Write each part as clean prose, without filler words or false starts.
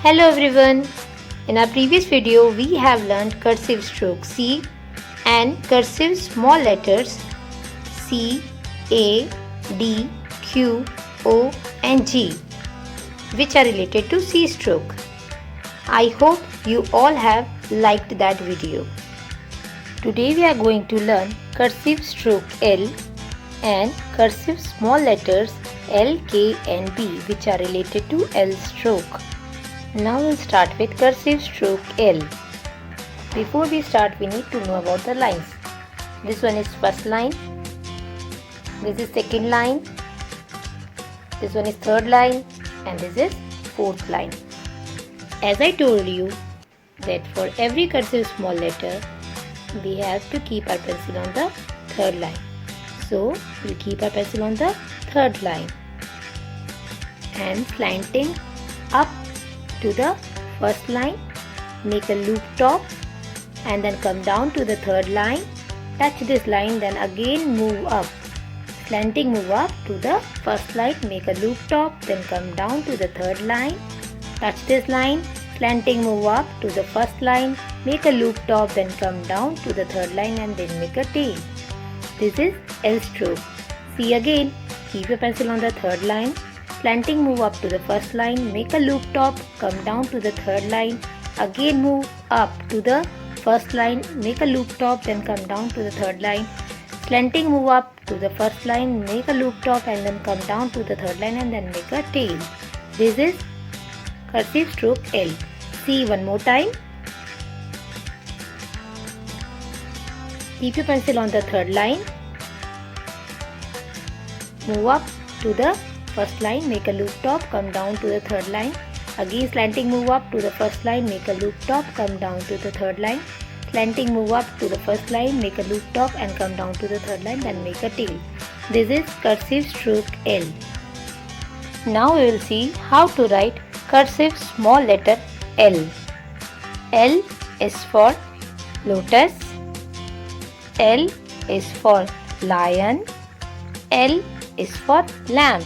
Hello everyone. In our previous video we have learned cursive stroke C and cursive small letters C, A, D, Q, O and G which are related to C stroke. I hope you all have liked that video. Today we are going to learn cursive stroke L and cursive small letters L, K and B which are related to L stroke. Now we'll start with cursive stroke L. Before we start, we need to know about the lines. This one is first line, this is second line, this one is third line and this is fourth line. As I told you that for every cursive small letter, we have to keep our pencil on the third line. So we'll keep our pencil on the third line and slanting up to the first line, make a loop top and then come down to the third line, touch this line, then again move up, slanting move up to the first line, make a loop top, then come down to the third line, touch this line, slanting move up to the first line, make a loop top, then come down to the third line and then make a tail. This is L stroke. See again, keep your pencil on the third line, slanting move up to the first line, make a loop top, come down to the third line, again move up to the first line, make a loop top, then come down to the third line, slanting move up to the first line, make a loop top and then come down to the third line and then make a tail. This is cursive stroke L. See one more time. Keep your pencil on the third line, move up to the first line, make a loop top, come down to the third line, again slanting move up to the first line, make a loop top, come down to the third line, slanting move up to the first line, make a loop top and come down to the third line, then make a tail. This is cursive stroke L. Now we will see how to write cursive small letter L. L is for lotus, L is for lion, L is for lamp.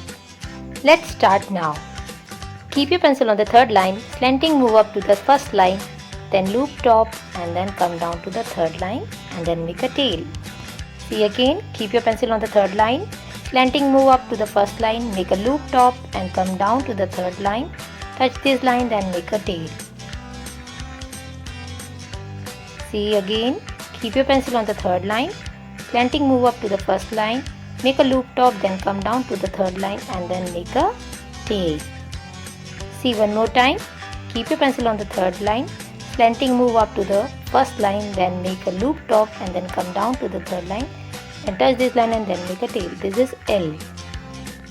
Let's start now. Keep your pencil on the third line, slanting move up to the first line, then loop top and then come down to the third line and then make a tail. See again, keep your pencil on the third line, slanting move up to the first line, make a loop top and come down to the third line, touch this line, then make a tail. See again, keep your pencil on the third line, slanting move up to the first line, make a loop top, then come down to the third line and then make a tail. See one more time, keep your pencil on the third line, slanting move up to the first line, then make a loop top and then come down to the third line and touch this line and then make a tail. This is L.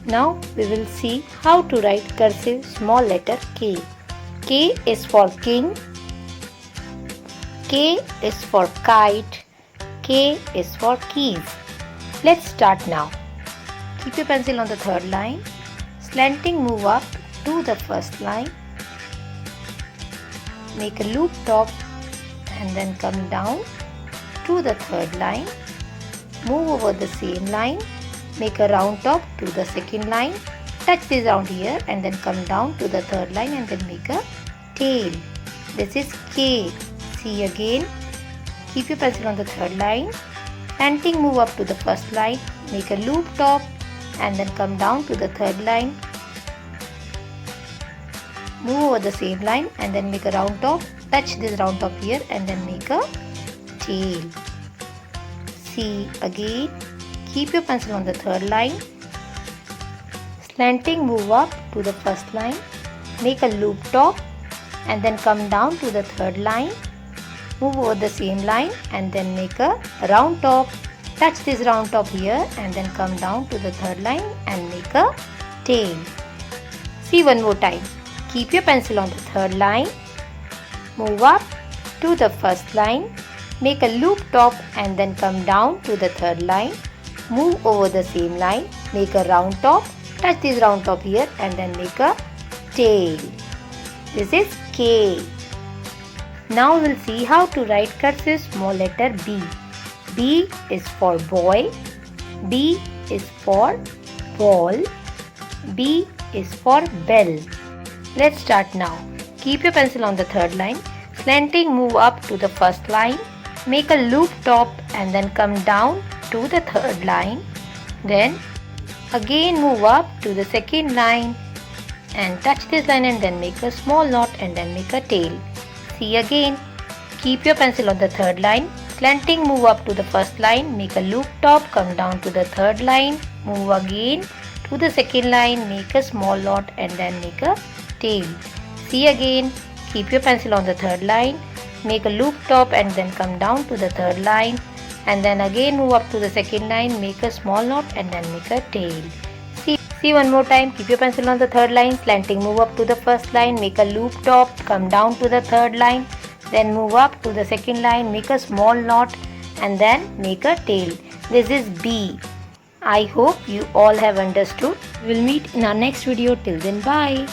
Now we will see how to write cursive small letter K. K is for king, K is for kite, K is for keys. Let's start now. Keep your pencil on the third line, slanting move up to the first line, make a loop top and then come down to the third line, move over the same line, make a round top to the second line, touch this round here and then come down to the third line and then make a tail. This is K. See again, keep your pencil on the third line, slanting move up to the first line, make a loop top and then come down to the third line, move over the same line and then make a round top, touch this round top here and then make a tail. See again, keep your pencil on the third line, slanting move up to the first line, make a loop top and then come down to the third line, move over the same line and then make a round top, touch this round top here and then come down to the third line and make a tail. See one more time, keep your pencil on the third line, move up to the first line, make a loop top and then come down to the third line, move over the same line, make a round top, touch this round top here and then make a tail. This is K. Now we will see how to write cursive small letter B. B is for boy, B is for ball, B is for bell. Let's start now. keep your pencil on the third line, slanting move up to the first line, make a loop top and then come down to the third line, then again move up to the second line and touch this line and then make a small knot and then make a tail. See again, keep your pencil on the third line, slanting move up to the first line, make a loop top, come down to the third line, move again to the second line, make a small knot and then make a tail. See again, keep your pencil on the third line, make a loop top and then come down to the third line and then again move up to the second line, make a small knot and then make a tail. See one more time, keep your pencil on the third line, slanting move up to the first line, make a loop top, come down to the third line, then move up to the second line, make a small knot and then make a tail. This is B. I hope you all have understood. We'll meet in our next video. Till then, bye.